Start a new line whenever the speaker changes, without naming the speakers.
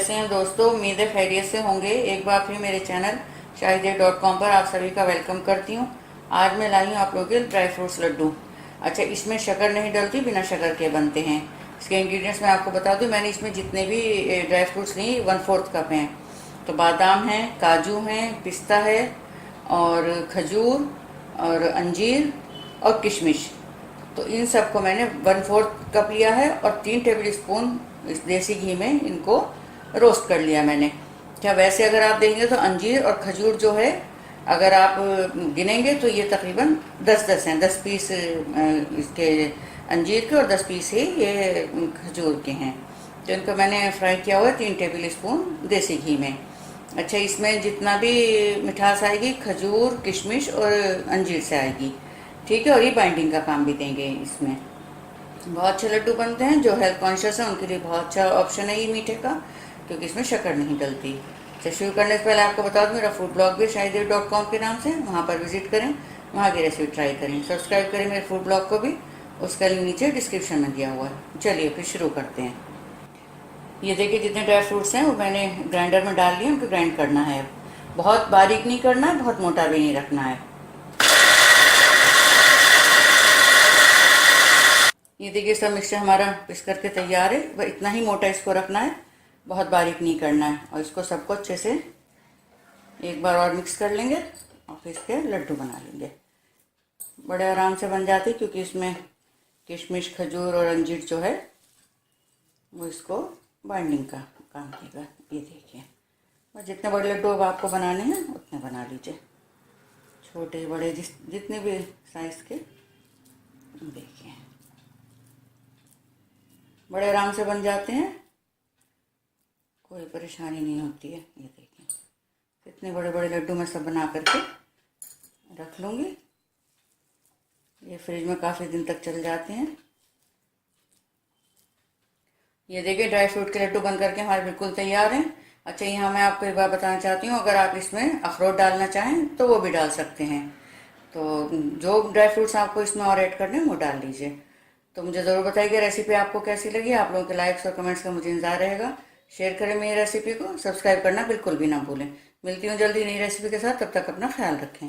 कैसे हैं दोस्तों। उम्मीद है खैरियत से होंगे। एक बार फिर मेरे चैनल शाहिदे.com पर आप सभी का वेलकम करती हूँ। आज मैं लाई हूँ आप लोगों के ड्राई फ्रूट्स लड्डू। अच्छा, इसमें शक्कर नहीं डलती, बिना शक्कर के बनते हैं। इसके इंग्रेडिएंट्स मैं आपको बता दूँ। मैंने इसमें जितने भी ड्राई फ्रूट्स लिए 1/4 कप हैं। तो बादाम है, काजू हैं, पिस्ता है और खजूर और अंजीर और किशमिश। तो इन सबको मैंने 1/4 कप लिया है और 3 टेबल स्पून इस देसी घी में इनको रोस्ट कर लिया मैंने। क्या वैसे अगर आप देखेंगे तो अंजीर और खजूर जो है, अगर आप गिनेंगे तो ये तकरीबन 10-10 हैं। 10 पीस इसके अंजीर के और 10 पीस ही ये खजूर के हैं। तो इनको मैंने फ्राई किया हुआ है 3 टेबल स्पून देसी घी में। अच्छा, इसमें जितना भी मिठास आएगी खजूर, किशमिश और अंजीर से आएगी, ठीक है। और ये बाइंडिंग का काम भी देंगे। इसमें बहुत अच्छे लड्डू बनते हैं। जो हेल्थ कॉन्शियस है उनके लिए बहुत अच्छा ऑप्शन है ये मीठे का, क्योंकि इसमें शक्कर नहीं डलती। तो शुरू करने से पहले आपको बता दूं, मेरा फूड ब्लॉग भी शाहिदे.com के नाम से, वहाँ पर विजिट करें, वहाँ की रेसिपी ट्राई करें। सब्सक्राइब करें मेरे फूड ब्लॉग को भी, उसका लिंक नीचे डिस्क्रिप्शन में दिया हुआ है। चलिए फिर शुरू करते हैं। ये देखिए जितने ड्राई फ्रूट्स हैं वो मैंने ग्राइंडर में डाल लिए, उनको ग्राइंड करना है। बहुत बारीक नहीं करना है, बहुत मोटा भी नहीं रखना है। ये देखिए सब मिक्सचर हमारा पिस करके तैयार है। वह इतना ही मोटा इसको रखना है, बहुत बारीक नहीं करना है। और इसको सबको अच्छे से एक बार और मिक्स कर लेंगे और फिर इसके लड्डू बना लेंगे। बड़े आराम से बन जाते, क्योंकि इसमें किशमिश, खजूर और अंजीर जो है वो इसको बाइंडिंग का काम देगा। ये देखिए, और जितने बड़े लड्डू अब आपको बनाने हैं उतने बना लीजिए, छोटे बड़े जितने भी साइज़ के। देखिए बड़े आराम से बन जाते हैं, कोई परेशानी नहीं होती है। ये देखिए इतने बड़े बड़े लड्डू मैं सब बना करके रख लूँगी। ये फ्रिज में काफ़ी दिन तक चल जाते हैं। ये देखिए ड्राई फ्रूट के लड्डू बन करके हमारे बिल्कुल तैयार हैं। अच्छा, यहाँ मैं आपको एक बात बताना चाहती हूँ, अगर आप इसमें अखरोट डालना चाहें तो वो भी डाल सकते हैं। तो जो ड्राई फ्रूट्स आपको इसमें और ऐड करने हैं वो डाल लीजिए। तो मुझे ज़रूर बताइए रेसिपी आपको कैसी लगी। आप लोगों के लाइक्स और कमेंट्स का मुझे इंतजार रहेगा। शेयर करें मेरी रेसिपी को, सब्सक्राइब करना बिल्कुल भी ना भूलें। मिलती हूँ जल्दी नई रेसिपी के साथ, तब तक अपना ख्याल रखें।